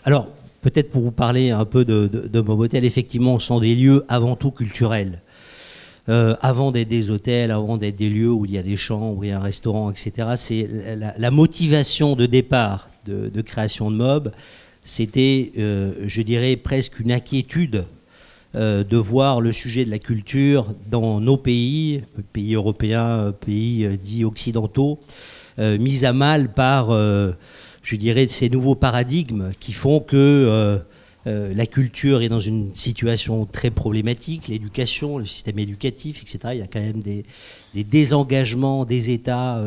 Alors, peut-être pour vous parler un peu de Mobotel, effectivement, ce sont des lieux avant tout culturels. Avant d'être des hôtels, avant d'être des lieux où il y a des chambres, où il y a un restaurant, etc. C'est la motivation de départ de création de Mob, c'était, je dirais, presque une inquiétude de voir le sujet de la culture dans nos pays, pays européens, pays dits occidentaux, mis à mal par, je dirais, ces nouveaux paradigmes qui font que la culture est dans une situation très problématique, l'éducation, le système éducatif, etc. Il y a quand même des désengagements des États.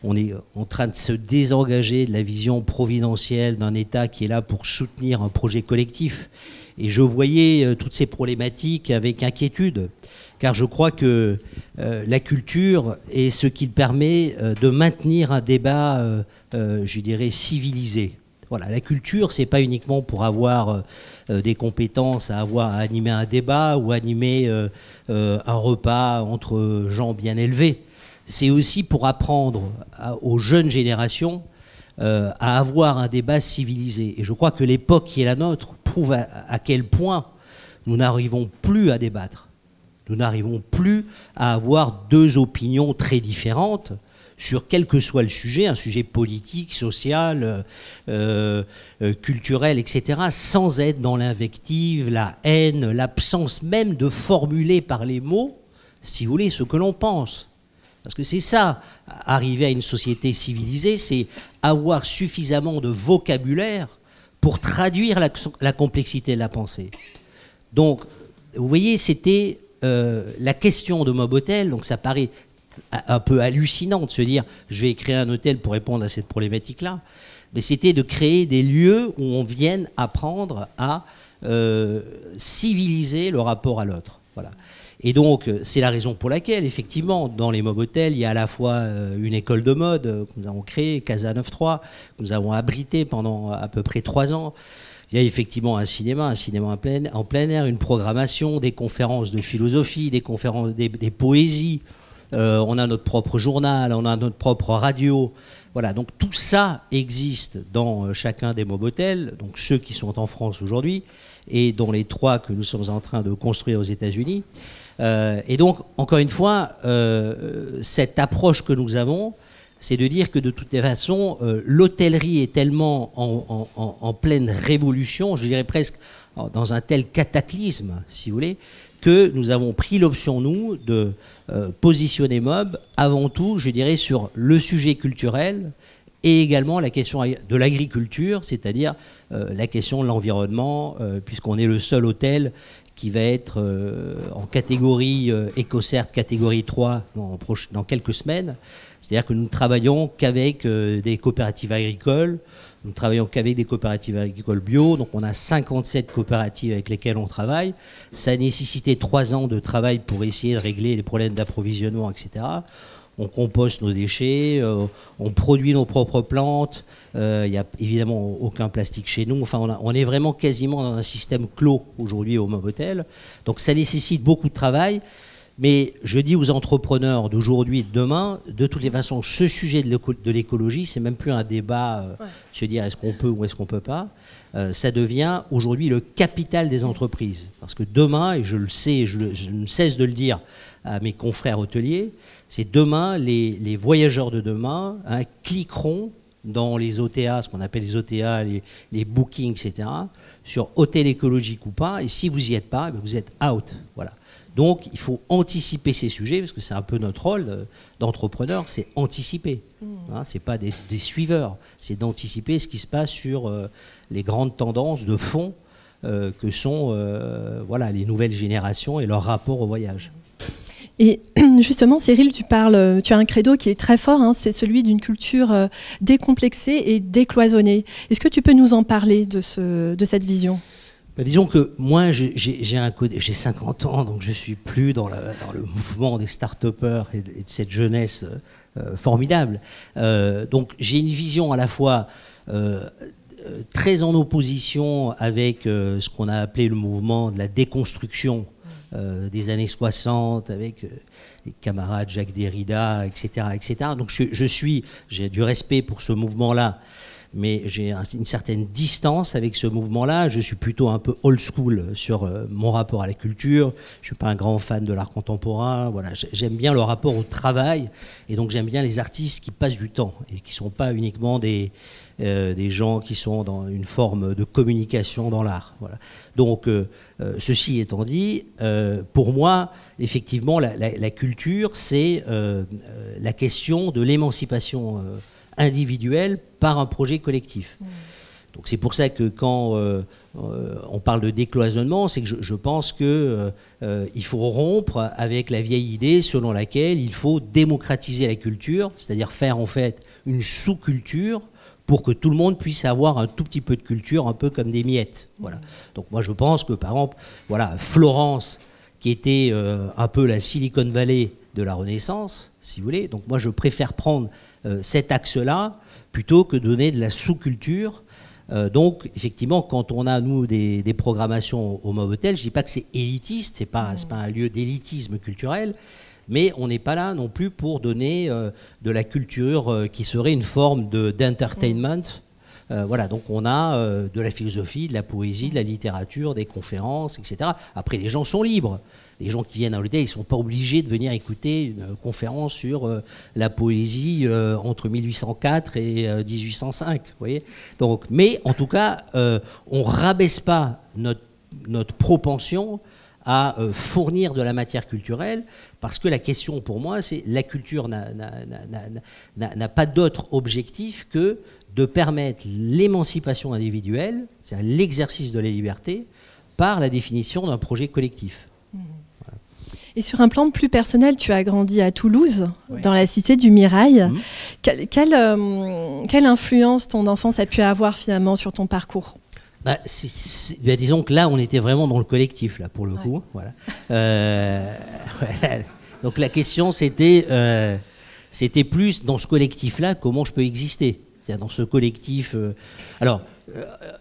On est en train de se désengager de la vision providentielle d'un État qui est là pour soutenir un projet collectif. Et je voyais toutes ces problématiques avec inquiétude, car je crois que la culture est ce qui permet de maintenir un débat, je dirais, civilisé. Voilà, la culture, c'est pas uniquement pour avoir des compétences, à animer un débat ou animer un repas entre gens bien élevés. C'est aussi pour apprendre aux jeunes générations à avoir un débat civilisé. Et je crois que l'époque qui est la nôtre prouve à quel point nous n'arrivons plus à débattre. Nous n'arrivons plus à avoir deux opinions très différentes sur quel que soit le sujet, un sujet politique, social, culturel, etc., sans être dans l'invective, la haine, l'absence même de formuler par les mots, si vous voulez, ce que l'on pense. Parce que c'est ça, arriver à une société civilisée, c'est avoir suffisamment de vocabulaire pour traduire la complexité de la pensée. Donc, vous voyez, c'était la question de Mobotel, donc ça paraît un peu hallucinant de se dire je vais créer un hôtel pour répondre à cette problématique-là, mais c'était de créer des lieux où on vienne apprendre à civiliser le rapport à l'autre. Voilà. Et donc, c'est la raison pour laquelle, effectivement, dans les Mob Hotels, il y a à la fois une école de mode que nous avons créée, Casa 93, que nous avons abrité pendant à peu près 3 ans. Il y a effectivement un cinéma en plein air, une programmation, des conférences de philosophie, des conférences, des poésies. On a notre propre journal, on a notre propre radio. Voilà, donc tout ça existe dans chacun des Mob Hotels, donc ceux qui sont en France aujourd'hui, et dans les 3 que nous sommes en train de construire aux États-Unis. Et donc, encore une fois, cette approche que nous avons, c'est de dire que de toutes les façons, l'hôtellerie est tellement en pleine révolution, je dirais presque dans un tel cataclysme, si vous voulez, que nous avons pris l'option, nous, de positionner Mob avant tout, je dirais, sur le sujet culturel et également la question de l'agriculture, c'est-à-dire la question de l'environnement, puisqu'on est le seul hôtel qui va être en catégorie EcoCert, catégorie 3 dans quelques semaines. C'est-à-dire que nous ne travaillons qu'avec des coopératives agricoles, nous ne travaillons qu'avec des coopératives agricoles bio, donc on a 57 coopératives avec lesquelles on travaille. Ça a nécessité 3 ans de travail pour essayer de régler les problèmes d'approvisionnement, etc. On composte nos déchets, on produit nos propres plantes, il n'y a évidemment aucun plastique chez nous. Enfin, on est vraiment quasiment dans un système clos aujourd'hui au Mob Hotel. Donc ça nécessite beaucoup de travail. Mais je dis aux entrepreneurs d'aujourd'hui et de demain, de toutes les façons, ce sujet de l'écologie, c'est même plus un débat de se dire est-ce qu'on peut ou est-ce qu'on peut pas. Ça devient aujourd'hui le capital des entreprises. Parce que demain, et je le sais, je ne cesse de le dire à mes confrères hôteliers, c'est demain, les voyageurs de demain cliqueront dans les OTA, ce qu'on appelle les OTA, les bookings, etc., sur hôtel écologique ou pas, et si vous n'y êtes pas, vous êtes out. Voilà. Donc, il faut anticiper ces sujets, parce que c'est un peu notre rôle d'entrepreneur, c'est anticiper. Hein, c'est pas des suiveurs, c'est d'anticiper ce qui se passe sur les grandes tendances de fond que sont voilà, les nouvelles générations et leur rapport au voyage. Et justement, Cyril, tu as un credo qui est très fort, hein, c'est celui d'une culture décomplexée et décloisonnée. Est-ce que tu peux nous en parler de cette vision ? Disons que moi, j'ai 50 ans, donc je suis plus dans le mouvement des start-upers et de cette jeunesse formidable. Donc j'ai une vision à la fois très en opposition avec ce qu'on a appelé le mouvement de la déconstruction des années 60, avec les camarades Jacques Derrida, etc., etc. Donc j'ai du respect pour ce mouvement-là. mais j'ai une certaine distance avec ce mouvement-là. Je suis plutôt un peu old school sur mon rapport à la culture. Je suis pas un grand fan de l'art contemporain. Voilà, j'aime bien le rapport au travail, et donc j'aime bien les artistes qui passent du temps et qui sont pas uniquement des gens qui sont dans une forme de communication dans l'art. Voilà. Donc, ceci étant dit, pour moi, effectivement, la culture, c'est la question de l'émancipation individuelle par un projet collectif. Donc c'est pour ça que quand on parle de décloisonnement, c'est que je pense que il faut rompre avec la vieille idée selon laquelle il faut démocratiser la culture, c'est-à-dire faire en fait une sous-culture pour que tout le monde puisse avoir un tout petit peu de culture, un peu comme des miettes. Voilà. Donc moi je pense que par exemple, voilà, Florence, qui était un peu la Silicon Valley de la Renaissance, si vous voulez, donc moi je préfère prendre cet axe-là plutôt que donner de la sous-culture. Donc effectivement, quand on a nous des programmations au Mob-Hôtel, je ne dis pas que c'est élitiste, c'est pas un lieu d'élitisme culturel, mais on n'est pas là non plus pour donner de la culture qui serait une forme d'entertainment. Voilà, donc on a de la philosophie, de la poésie, de la littérature, des conférences, etc. Après, les gens sont libres. Les gens qui viennent à l'hôtel, ils ne sont pas obligés de venir écouter une conférence sur la poésie entre 1804 et 1805. Vous voyez. Donc, mais en tout cas, on ne rabaisse pas notre propension à fournir de la matière culturelle, parce que la question pour moi, c'est la culture n'a pas d'autre objectif que de permettre l'émancipation individuelle, c'est-à-dire l'exercice de la liberté, par la définition d'un projet collectif. Voilà. Et sur un plan plus personnel, tu as grandi à Toulouse, oui, dans la cité du Mirail. Quelle influence ton enfance a pu avoir finalement sur ton parcours ? Disons que là, on était vraiment dans le collectif, là, pour le coup. Voilà. Voilà. Donc la question, c'était plus dans ce collectif-là, comment je peux exister. C'est-à-dire dans ce collectif. Alors,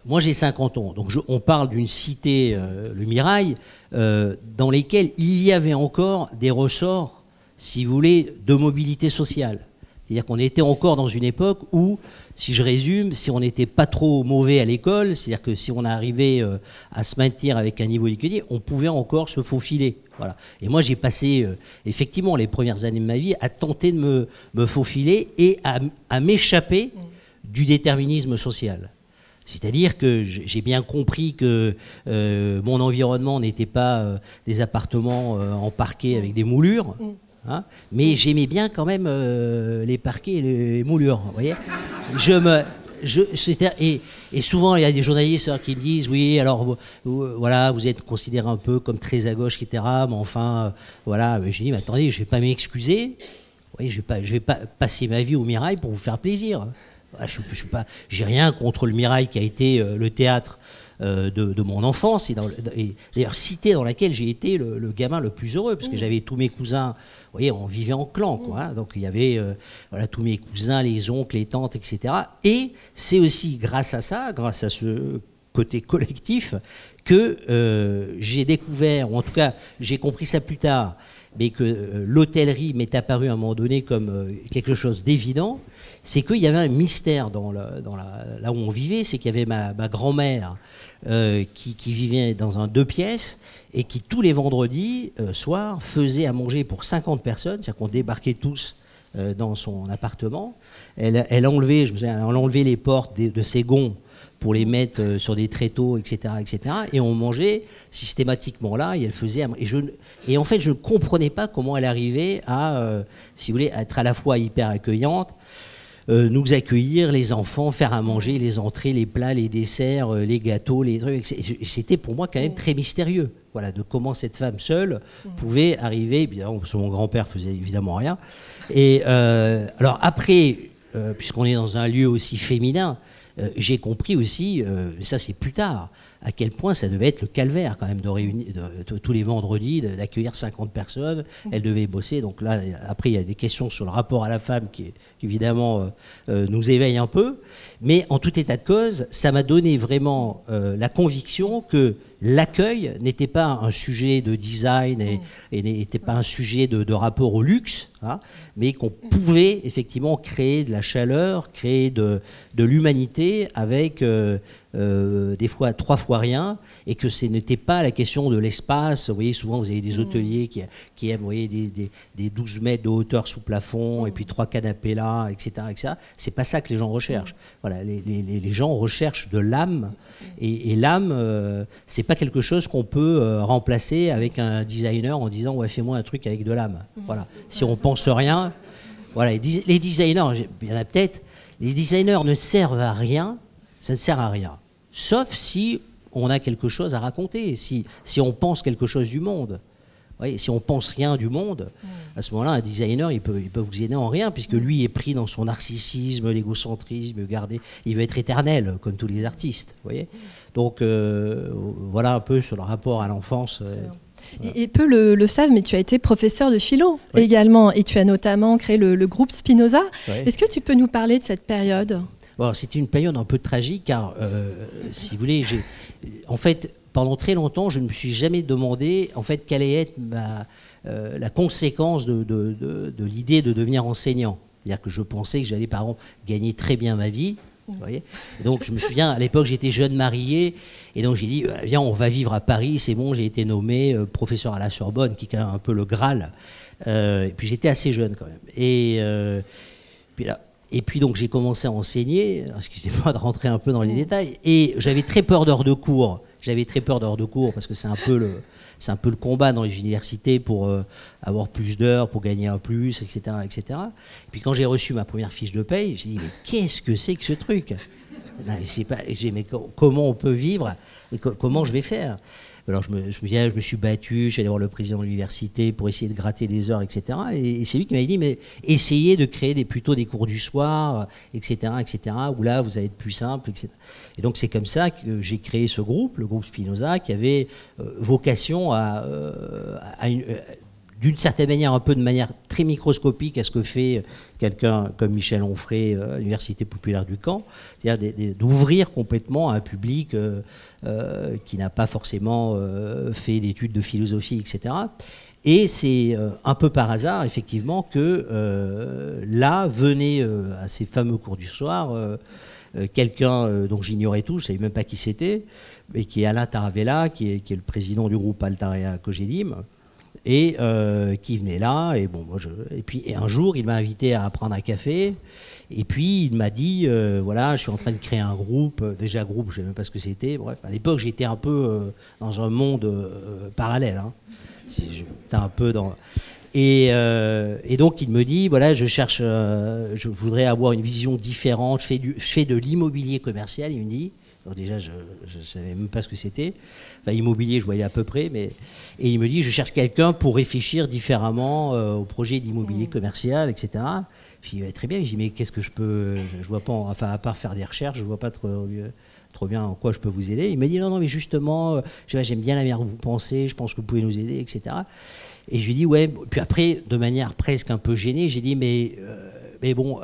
moi, j'ai 50 ans, donc on parle d'une cité, le Mirail, dans lesquelles il y avait encore des ressorts, si vous voulez, de mobilité sociale. C'est-à-dire qu'on était encore dans une époque où, si je résume, si on n'était pas trop mauvais à l'école, c'est-à-dire que si on arrivait à se maintenir avec un niveau d'étudier, on pouvait encore se faufiler. Voilà. Et moi, j'ai passé effectivement les premières années de ma vie à tenter de me faufiler et à m'échapper du déterminisme social. C'est-à-dire que j'ai bien compris que mon environnement n'était pas des appartements en parquet avec des moulures. Hein, mais j'aimais bien quand même les parquets et les moulures, vous voyez. Et souvent, il y a des journalistes qui me disent, oui, alors voilà, vous êtes considéré un peu comme très à gauche, etc. Mais enfin, voilà. Je dis, mais attendez, je ne vais pas m'excuser. Oui, je vais pas passer ma vie au Mirail pour vous faire plaisir. J'ai rien contre le Mirail qui a été le théâtre de mon enfance, et d'ailleurs cité dans laquelle j'ai été le gamin le plus heureux, parce que j'avais tous mes cousins, vous voyez, on vivait en clan, quoi, hein, donc il y avait voilà, tous mes cousins, les oncles, les tantes, etc. Et c'est aussi grâce à ça, grâce à ce côté collectif, que j'ai découvert, ou en tout cas j'ai compris ça plus tard, mais que l'hôtellerie m'est apparue à un moment donné comme quelque chose d'évident. C'est qu'il y avait un mystère là où on vivait, c'est qu'il y avait ma grand-mère qui vivait dans un 2 pièces et qui tous les vendredis soirs faisait à manger pour 50 personnes, c'est-à-dire qu'on débarquait tous dans son appartement. Elle a enlevé les portes de ses gonds pour les mettre sur des tréteaux, etc., etc. Et on mangeait systématiquement là, et elle faisait... Et en fait, je ne comprenais pas comment elle arrivait à, si vous voulez, être à la fois hyper accueillante, nous accueillir, les enfants, faire à manger, les entrées, les plats, les desserts, les gâteaux, les trucs. C'était pour moi quand même très mystérieux, voilà, de comment cette femme seule pouvait arriver, évidemment, parce que mon grand-père faisait évidemment rien. Et alors après, puisqu'on est dans un lieu aussi féminin, j'ai compris aussi, ça c'est plus tard, à quel point ça devait être le calvaire quand même de réunir tous les vendredis, d'accueillir 50 personnes. Elle devait bosser. Donc là, après, il y a des questions sur le rapport à la femme qui évidemment nous éveillent un peu. Mais en tout état de cause, ça m'a donné vraiment la conviction que l'accueil n'était pas un sujet de design et n'était pas un sujet de rapport au luxe, hein, mais qu'on pouvait effectivement créer de la chaleur, créer de l'humanité avec des fois 3 fois rien, et que ce n'était pas la question de l'espace. Vous voyez, souvent vous avez des hôteliers qui aiment, vous voyez, des 12 mètres de hauteur sous plafond, et puis 3 canapés là, etc. etc. C'est pas ça que les gens recherchent. Voilà, les gens recherchent de l'âme, et l'âme, c'est pas quelque chose qu'on peut remplacer avec un designer en disant ouais, fais-moi un truc avec de l'âme. Voilà. Si on pense rien, voilà, les designers, il y en a peut-être, les designers ne servent à rien, ça ne sert à rien. Sauf si on a quelque chose à raconter, si on pense quelque chose du monde. Oui, si on pense rien du monde, à ce moment-là, un designer, il peut vous aider en rien, puisque lui est pris dans son narcissisme, l'égocentrisme, il veut être éternel, comme tous les artistes. Vous voyez. Donc, voilà un peu sur le rapport à l'enfance. Et peu le savent, mais tu as été professeur de philo également, et tu as notamment créé le groupe Spinoza. Est-ce que tu peux nous parler de cette période ? Bon, c'était une période un peu tragique, car, si vous voulez, en fait, pendant très longtemps, je ne me suis jamais demandé, en fait, quelle allait être la conséquence de l'idée de devenir enseignant. C'est-à-dire que je pensais que j'allais, par exemple, gagner très bien ma vie. Vous voyez. Donc, je me souviens, à l'époque, j'étais jeune marié, et donc j'ai dit, viens, on va vivre à Paris, c'est bon, j'ai été nommé professeur à la Sorbonne, qui est quand même un peu le Graal. Et puis, j'étais assez jeune, quand même. Et puis donc j'ai commencé à enseigner, excusez-moi de rentrer un peu dans les détails, et j'avais très peur d'heures de cours. Parce que c'est un peu le combat dans les universités pour avoir plus d'heures, pour gagner un plus, etc., etc. Et puis quand j'ai reçu ma première fiche de paye, j'ai dit mais qu'est-ce que c'est que ce truc ? Non, mais comment on peut vivre et comment je vais faire ? Alors je me suis battu, je suis allé voir le président de l'université pour essayer de gratter des heures, etc. Et c'est lui qui m'avait dit, mais essayez de créer plutôt des cours du soir, etc., etc., où là, vous allez être plus simple, etc. Et donc c'est comme ça que j'ai créé ce groupe, le groupe Spinoza, qui avait vocation d'une certaine manière, un peu de manière très microscopique à ce que fait quelqu'un comme Michel Onfray à l'Université populaire du Caen, c'est-à-dire d'ouvrir complètement à un public qui n'a pas forcément fait d'études de philosophie, etc. Et c'est un peu par hasard, effectivement, que là venait à ces fameux cours du soir quelqu'un dont j'ignorais tout, je ne savais même pas qui c'était, mais qui est Alain Taravella, qui est le président du groupe Altarea Cogedim, et qui venait là, et bon, et un jour il m'a invité à prendre un café, et puis il m'a dit voilà, je suis en train de créer un groupe, déjà groupe, je ne sais même pas ce que c'était, bref, à l'époque j'étais un peu dans un monde parallèle, hein. J'étais un peu dans... Et donc il me dit voilà, je voudrais avoir une vision différente, je fais de l'immobilier commercial, il me dit. Donc déjà, je ne savais même pas ce que c'était. Enfin, immobilier, je voyais à peu près. Et il me dit, je cherche quelqu'un pour réfléchir différemment au projet d'immobilier commercial, etc. Puis très bien. Je dis, mais qu'est-ce que je peux... Je vois pas, enfin, à part faire des recherches, je ne vois pas trop bien en quoi je peux vous aider. Il m'a dit, non, mais justement, j'aime bien la manière dont vous pensez, je pense que vous pouvez nous aider, etc. Et je lui dis, ouais. Puis après, de manière presque un peu gênée, j'ai dit, mais bon,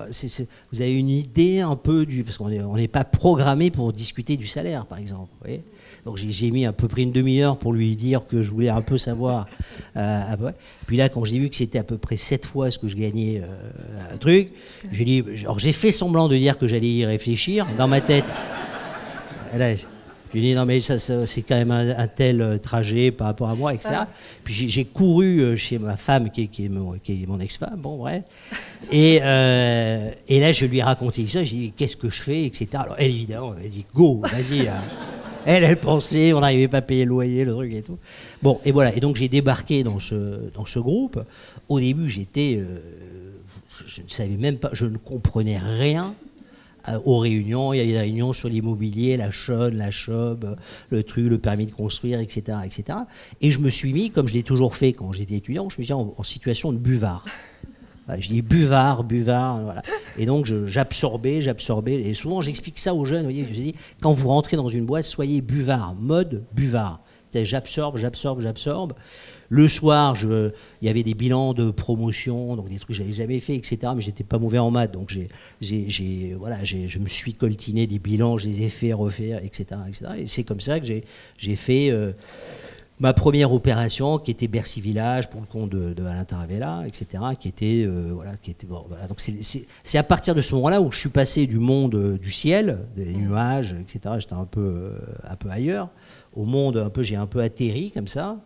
vous avez une idée un peu parce qu'on n'est pas programmé pour discuter du salaire, par exemple. Vous voyez. Donc j'ai mis à peu près une demi-heure pour lui dire que je voulais un peu savoir. Puis là, quand j'ai vu que c'était à peu près 7 fois ce que je gagnais un truc, j'ai dit, alors j'ai fait semblant de dire que j'allais y réfléchir dans ma tête. Et là, je lui ai dit, non mais ça c'est quand même un tel trajet par rapport à moi, etc. Puis j'ai couru chez ma femme, qui est mon ex-femme, bon bref. Et là, je lui ai raconté ça, j'ai dit, qu'est-ce que je fais, etc. Alors elle, évidemment, elle a dit, go, vas-y. Elle pensait, on n'arrivait pas à payer le loyer, le truc et tout. Bon, et voilà. Et donc j'ai débarqué dans ce groupe. Au début, je ne savais même pas, je ne comprenais rien aux réunions. Il y avait des réunions sur l'immobilier, la CHON, la CHOB, le truc, le permis de construire, etc., etc. Et je me suis mis, comme je l'ai toujours fait quand j'étais étudiant, je me suis mis en situation de buvard. Voilà, je dis buvard, voilà. Et donc j'absorbais. Et souvent j'explique ça aux jeunes, vous voyez, je dis, quand vous rentrez dans une boîte, soyez buvard, mode buvard. J'absorbe. Le soir, il y avait des bilans de promotion, donc des trucs que j'avais jamais fait, etc. Mais j'étais pas mauvais en maths, donc je me suis coltiné des bilans, je les ai fait refaire, etc. Et c'est comme ça que j'ai fait ma première opération, qui était Bercy Village pour le compte de Alain Taravella, etc. Qui était bon. Voilà. Donc c'est à partir de ce moment-là où je suis passé du monde du ciel, des nuages, etc. J'étais un peu ailleurs, au monde j'ai un peu atterri comme ça.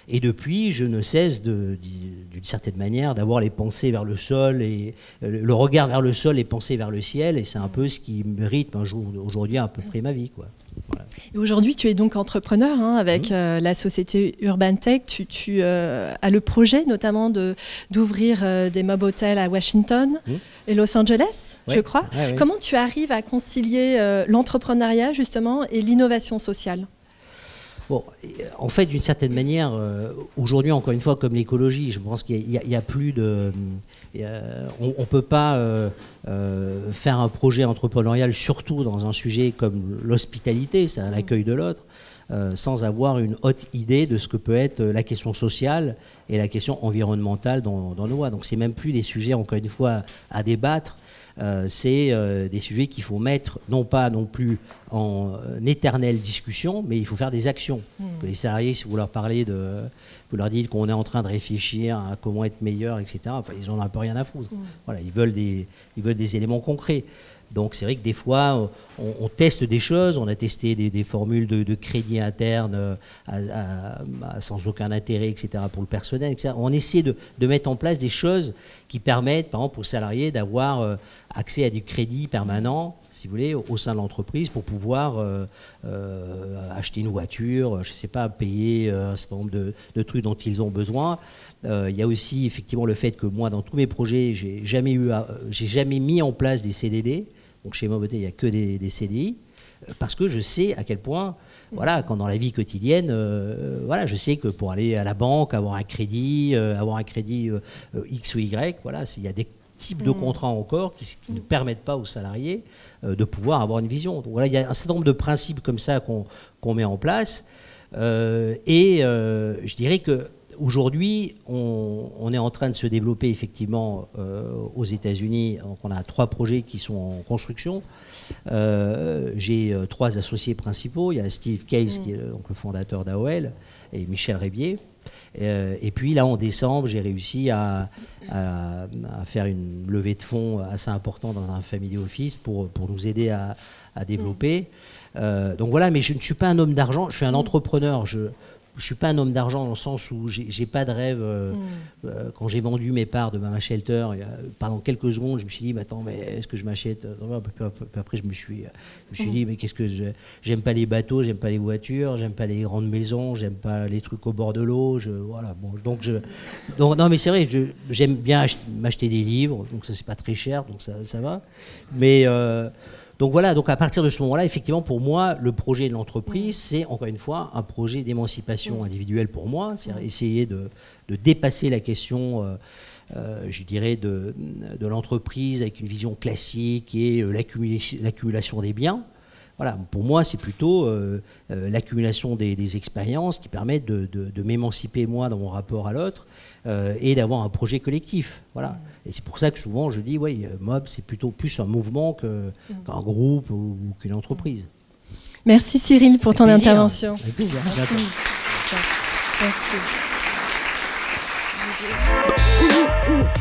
Et depuis, je ne cesse d'une certaine manière d'avoir les pensées vers le sol, et le regard vers le sol, les pensées vers le ciel, et c'est un peu ce qui me rythme aujourd'hui à peu près ma vie, quoi. Voilà. Et aujourd'hui, tu es donc entrepreneur avec la société Urban Tech. Tu as le projet notamment d'ouvrir des mob hotels à Washington et Los Angeles, je crois. Ouais. Comment tu arrives à concilier l'entrepreneuriat justement et l'innovation sociale ? Bon, en fait, d'une certaine manière, aujourd'hui, encore une fois, comme l'écologie, je pense qu'il y a plus de... on peut pas faire un projet entrepreneurial, surtout dans un sujet comme l'hospitalité, c'est l'accueil de l'autre, sans avoir une haute idée de ce que peut être la question sociale et la question environnementale dans nos lois. Donc, c'est même plus des sujets, encore une fois, à débattre. C'est des sujets qu'il faut mettre, non pas non plus en éternelle discussion, mais il faut faire des actions. Que les salariés, si vous leur parlez vous leur dites qu'on est en train de réfléchir à comment être meilleur, etc., enfin, ils n'en ont un peu rien à foutre. Voilà, ils veulent des éléments concrets. Donc c'est vrai que des fois, on teste des choses, on a testé des formules de crédit interne sans aucun intérêt, etc., pour le personnel, etc. On essaie de mettre en place des choses qui permettent, par exemple, aux salariés d'avoir accès à du crédit permanent, si vous voulez, au sein de l'entreprise pour pouvoir acheter une voiture, je ne sais pas, payer un certain nombre de trucs dont ils ont besoin. Il y a aussi effectivement le fait que moi, dans tous mes projets, j'ai jamais mis en place des CDD. Donc chez Moboté, il n'y a que des CDI, parce que je sais à quel point, voilà, quand dans la vie quotidienne, voilà, je sais que pour aller à la banque, avoir un crédit X ou Y, voilà, il y a des types de contrats encore qui ne permettent pas aux salariés de pouvoir avoir une vision. Donc voilà, il y a un certain nombre de principes comme ça qu'on met en place, et je dirais que aujourd'hui, on est en train de se développer effectivement aux États-Unis. Donc on a 3 projets qui sont en construction. J'ai 3 associés principaux. Il y a Steve Case, qui est donc le fondateur d'AOL, et Michel Rébier. Et puis là, en décembre, j'ai réussi à faire une levée de fonds assez importante dans un family office pour nous aider à développer. Donc voilà, mais je ne suis pas un homme d'argent, je suis un entrepreneur. Je ne suis pas un homme d'argent dans le sens où j'ai pas de rêve. Quand j'ai vendu mes parts de Mama Shelter, pendant quelques secondes, je me suis dit, mais attends, mais est-ce que je m'achète ? Après, je me suis dit, mais qu'est-ce que j'aime pas les bateaux, j'aime pas les voitures, j'aime pas les grandes maisons, j'aime pas les trucs au bord de l'eau. Voilà, bon, donc non, mais c'est vrai, j'aime bien m'acheter des livres, donc ça c'est pas très cher, donc ça va. Mais donc voilà, donc à partir de ce moment-là, effectivement, pour moi, le projet de l'entreprise, c'est encore une fois un projet d'émancipation individuelle pour moi, c'est essayer de dépasser la question, je dirais, de l'entreprise avec une vision classique et l'accumulation des biens. Voilà, pour moi, c'est plutôt l'accumulation des expériences qui permettent de m'émanciper, moi, dans mon rapport à l'autre, et d'avoir un projet collectif. Voilà. Et c'est pour ça que souvent, je dis, oui, Mob, c'est plutôt plus un mouvement qu'un groupe ou qu'une entreprise. Merci Cyril pour ton intervention. Avec plaisir. Merci.